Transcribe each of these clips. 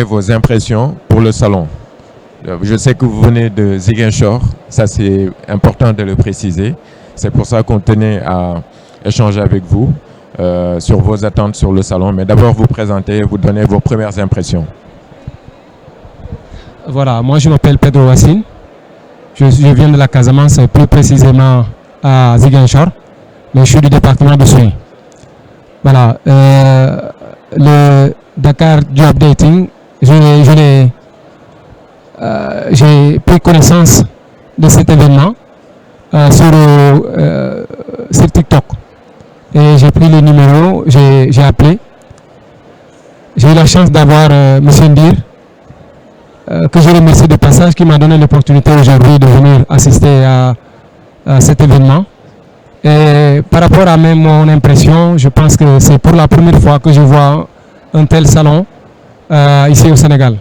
Vos impressions pour le salon. Je sais que vous venez de Ziguinchor, ça c'est important de le préciser. C'est pour ça qu'on tenait à échanger avec vous sur vos attentes sur le salon. Mais d'abord vous présenter, vous donner vos premières impressions. Voilà, moi je m'appelle Pedro Wassine. Je viens de la Casamance, plus précisément à Ziguinchor, mais je suis du département de Soin. Voilà, le Dakar Job Dating, j'ai pris connaissance de cet événement sur TikTok. Et j'ai pris le numéro, j'ai appelé. J'ai eu la chance d'avoir M. Ndir, que je remercie de passage, qui m'a donné l'opportunité aujourd'hui de venir assister à cet événement. Et par rapport à même mon impression, je pense que c'est pour la première fois que je vois un tel salon ici au Sénégal.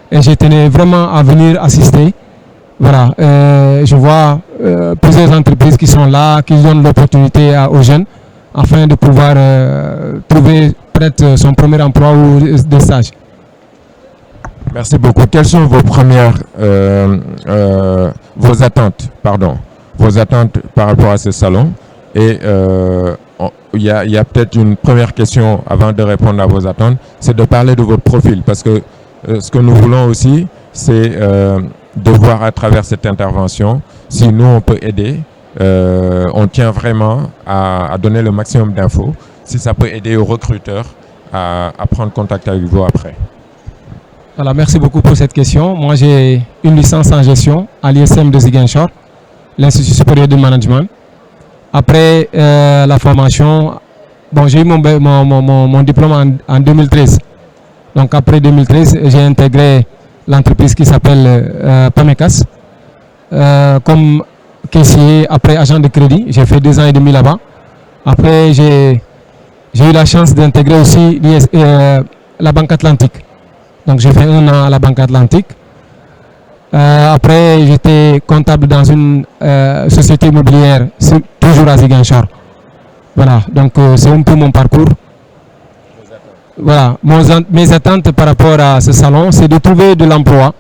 Et je tenais vraiment à venir assister. Voilà, je vois plusieurs entreprises qui sont là, qui donnent l'opportunité aux jeunes afin de pouvoir trouver peut-être son premier emploi ou des stages. Merci beaucoup. Quelles sont vos vos attentes par rapport à ce salon? Et il y a peut-être une première question avant de répondre à vos attentes, c'est de parler de votre profil, parce que ce que nous voulons aussi, c'est de voir à travers cette intervention si nous on peut aider. On tient vraiment à donner le maximum d'infos, si ça peut aider aux recruteurs à prendre contact avec vous après. Voilà, merci beaucoup pour cette question. Moi, j'ai une licence en gestion à l'ISM de Ziguinchor, l'Institut supérieur de management. Après la formation, bon, j'ai eu mon diplôme en 2013. Donc après 2013, j'ai intégré l'entreprise qui s'appelle Pamecas comme caissier, après agent de crédit. J'ai fait 2 ans et demi là-bas. Après, j'ai eu la chance d'intégrer aussi la Banque Atlantique. Donc j'ai fait 1 an à la Banque Atlantique. Après, j'étais comptable dans une société immobilière, toujours à Ziguinchor. Voilà, donc c'est un peu mon parcours. Voilà, mes attentes par rapport à ce salon, c'est de trouver de l'emploi.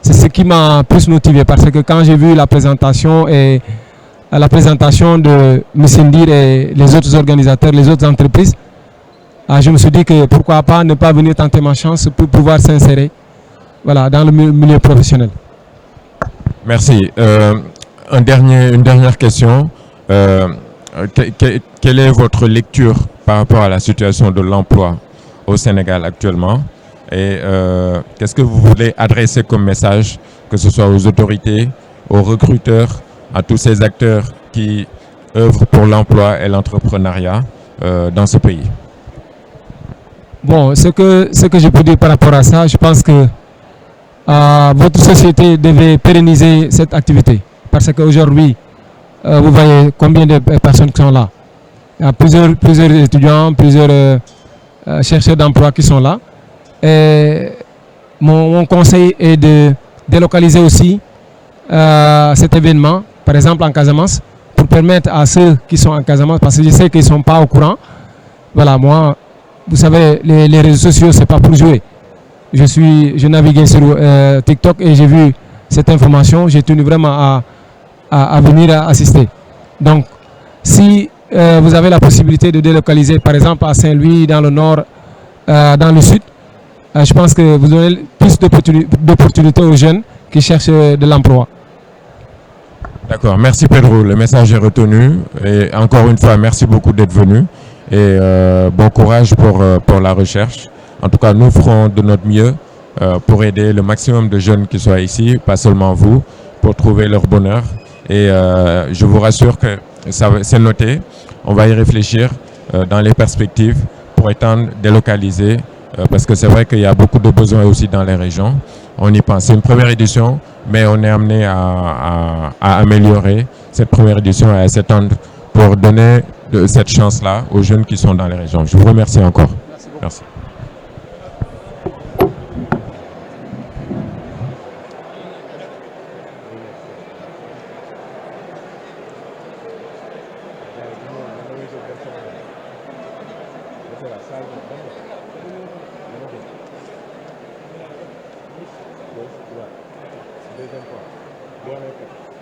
C'est ce qui m'a plus motivé, parce que quand j'ai vu la présentation de M. Ndir et les autres organisateurs, les autres entreprises, je me suis dit que pourquoi pas ne pas venir tenter ma chance pour pouvoir s'insérer, voilà, dans le milieu professionnel. Merci. Une dernière question. Quelle est votre lecture par rapport à la situation de l'emploi au Sénégal actuellement? Et qu'est-ce que vous voulez adresser comme message, que ce soit aux autorités, aux recruteurs, à tous ces acteurs qui œuvrent pour l'emploi et l'entrepreneuriat dans ce pays? Bon, ce que je peux dire par rapport à ça, je pense que votre société devait pérenniser cette activité. Parce qu'aujourd'hui, vous voyez combien de personnes qui sont là. Il y a plusieurs étudiants, plusieurs chercheurs d'emploi qui sont là. Et mon conseil est de délocaliser aussi cet événement, par exemple en Casamance, pour permettre à ceux qui sont en Casamance, parce que je sais qu'ils ne sont pas au courant. Voilà, moi, vous savez, les réseaux sociaux, ce n'est pas pour jouer. Je naviguais sur TikTok et j'ai vu cette information. J'ai tenu vraiment à venir assister. Donc, si vous avez la possibilité de délocaliser, par exemple, à Saint-Louis, dans le nord, dans le sud, je pense que vous donnez plus d'opportunités aux jeunes qui cherchent de l'emploi. D'accord, merci Pedro, le message est retenu. Et encore une fois, merci beaucoup d'être venu. Et bon courage pour la recherche. En tout cas, nous ferons de notre mieux pour aider le maximum de jeunes qui soient ici, pas seulement vous, pour trouver leur bonheur. Et je vous rassure que c'est noté. On va y réfléchir dans les perspectives pour étendre, délocaliser, parce que c'est vrai qu'il y a beaucoup de besoins aussi dans les régions. On y pense. C'est une première édition, mais on est amené à améliorer cette première édition et à s'étendre pour donner cette chance-là aux jeunes qui sont dans les régions. Je vous remercie encore. Merci. Gauche, droite. Deuxième fois. Boo amee 4.